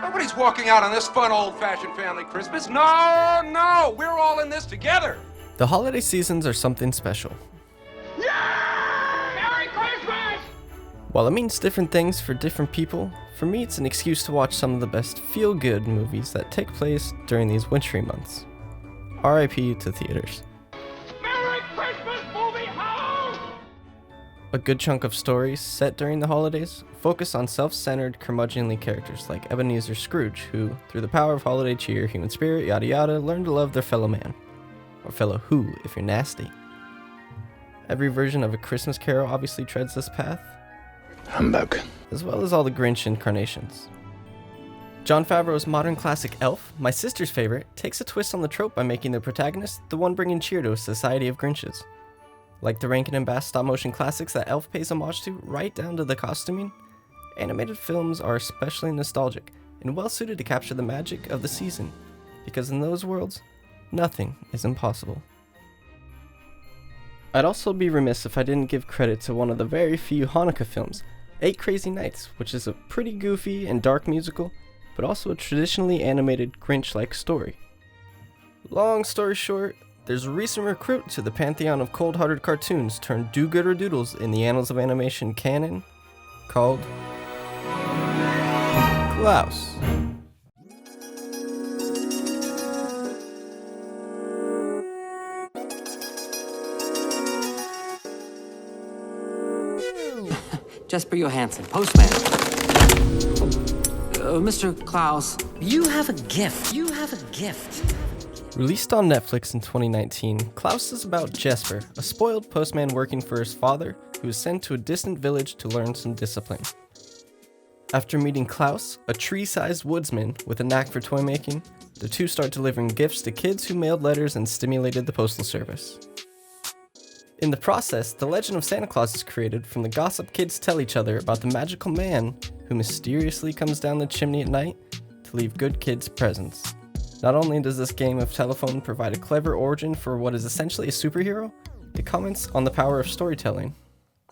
Nobody's walking out on this fun, old-fashioned family Christmas. No, we're all in this together. The holiday seasons are something special. Yeah! Merry Christmas! While it means different things for different people, for me it's an excuse to watch some of the best feel-good movies that take place during these wintry months. RIP to theaters. Merry Christmas, movie house! A good chunk of stories set during the holidays focus on self-centered, curmudgeonly characters like Ebenezer Scrooge, who, through the power of holiday cheer, human spirit, yada yada, learn to love their fellow man. Or fellow who, if you're nasty. Every version of A Christmas Carol obviously treads this path. Humbug. As well as all the Grinch incarnations. Jon Favreau's modern classic Elf, my sister's favorite, takes a twist on the trope by making the protagonist the one bringing cheer to a society of Grinches. Like the Rankin and Bass stop-motion classics that Elf pays homage to, right down to the costuming, animated films are especially nostalgic and well-suited to capture the magic of the season, because in those worlds, nothing is impossible. I'd also be remiss if I didn't give credit to one of the very few Hanukkah films, 8 Crazy Nights, which is a pretty goofy and dark musical, but also a traditionally animated Grinch-like story. Long story short, there's a recent recruit to the pantheon of cold-hearted cartoons turned do-gooder doodles in the annals of animation canon called Klaus. Jesper Johansson, postman. Mr. Klaus, you have a gift. You have a gift. Released on Netflix in 2019, Klaus is about Jesper, a spoiled postman working for his father, who is sent to a distant village to learn some discipline. After meeting Klaus, a tree-sized woodsman with a knack for toy making, the two start delivering gifts to kids who mailed letters and stimulated the postal service. In the process, the legend of Santa Claus is created from the gossip kids tell each other about the magical man who mysteriously comes down the chimney at night to leave good kids presents. Not only does this game of telephone provide a clever origin for what is essentially a superhero, it comments on the power of storytelling.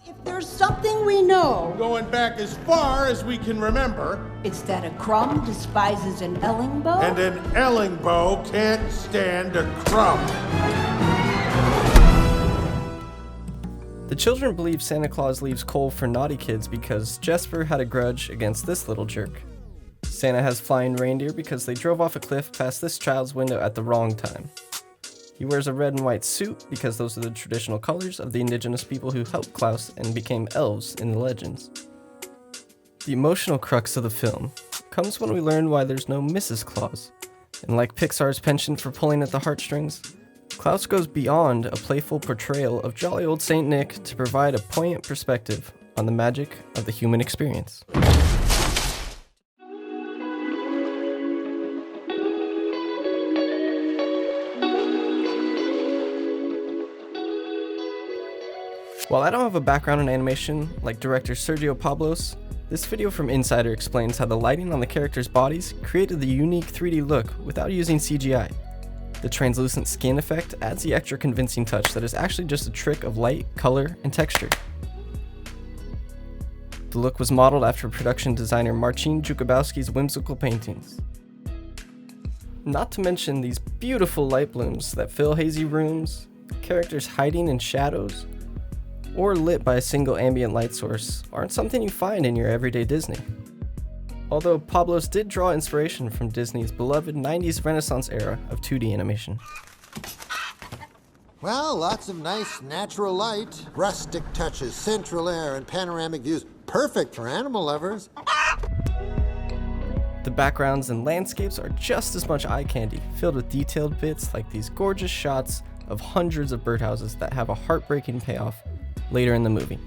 If there's something we know, going back as far as we can remember, it's that a crumb despises an Ellingbow. and an Ellingbow can't stand a crumb. The children believe Santa Claus leaves coal for naughty kids because Jesper had a grudge against this little jerk. Santa has flying reindeer because they drove off a cliff past this child's window at the wrong time. He wears a red and white suit because those are the traditional colors of the indigenous people who helped Klaus and became elves in the legends. The emotional crux of the film comes when we learn why there's no Mrs. Claus, and like Pixar's penchant for pulling at the heartstrings, Klaus goes beyond a playful portrayal of jolly old Saint Nick to provide a poignant perspective on the magic of the human experience. While I don't have a background in animation like director Sergio Pablos, this video from Insider explains how the lighting on the characters' bodies created the unique 3D look without using CGI. The translucent skin effect adds the extra convincing touch that is actually just a trick of light, color, and texture. The look was modeled after production designer Marcin Jakubowski's whimsical paintings. Not to mention these beautiful light blooms that fill hazy rooms, characters hiding in shadows, or lit by a single ambient light source aren't something you find in your everyday Disney. Although Pablos did draw inspiration from Disney's beloved 90s Renaissance era of 2D animation. Well, lots of nice natural light, rustic touches, central air, and panoramic views. Perfect for animal lovers. The backgrounds and landscapes are just as much eye candy, filled with detailed bits like these gorgeous shots of hundreds of birdhouses that have a heartbreaking payoff later in the movie.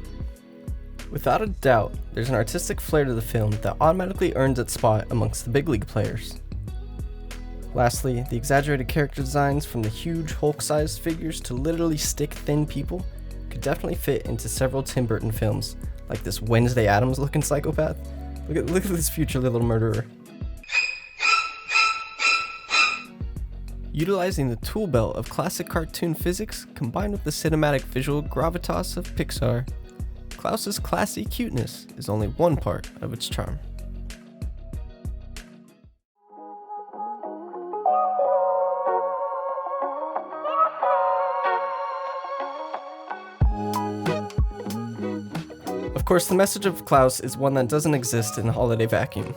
Without a doubt, there's an artistic flair to the film that automatically earns its spot amongst the big league players. Lastly, the exaggerated character designs from the huge Hulk-sized figures to literally stick-thin people could definitely fit into several Tim Burton films, like this Wednesday Addams-looking psychopath. Look at this future little murderer. Utilizing the tool belt of classic cartoon physics combined with the cinematic visual gravitas of Pixar, Klaus's classy cuteness is only one part of its charm. course, the message of Klaus is one that doesn't exist in the holiday vacuum.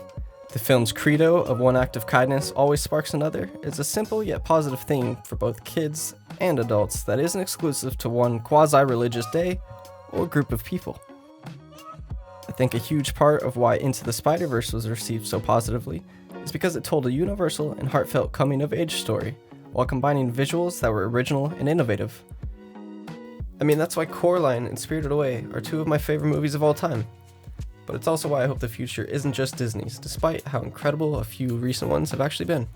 The film's credo of one act of kindness always sparks another is a simple yet positive theme for both kids and adults that isn't exclusive to one quasi-religious day or group of people. I think a huge part of why Into the Spider-Verse was received so positively is because it told a universal and heartfelt coming-of-age story while combining visuals that were original and innovative. I mean, that's why Coraline and Spirited Away are two of my favorite movies of all time. But it's also why I hope the future isn't just Disney's, despite how incredible a few recent ones have actually been.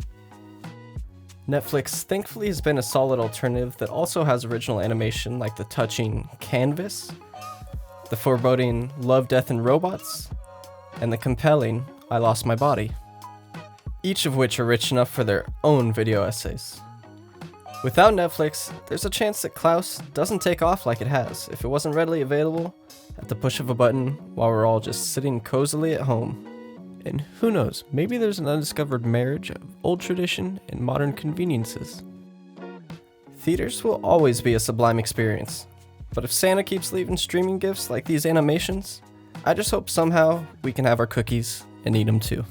Netflix thankfully has been a solid alternative that also has original animation like the touching Canvas, the foreboding Love, Death, and Robots, and the compelling I Lost My Body, each of which are rich enough for their own video essays. Without Netflix, there's a chance that Klaus doesn't take off like it has if it wasn't readily available at the push of a button while we're all just sitting cozily at home. And who knows, maybe there's an undiscovered marriage of old tradition and modern conveniences. Theaters will always be a sublime experience, but if Santa keeps leaving streaming gifts like these animations, I just hope somehow we can have our cookies and eat them too.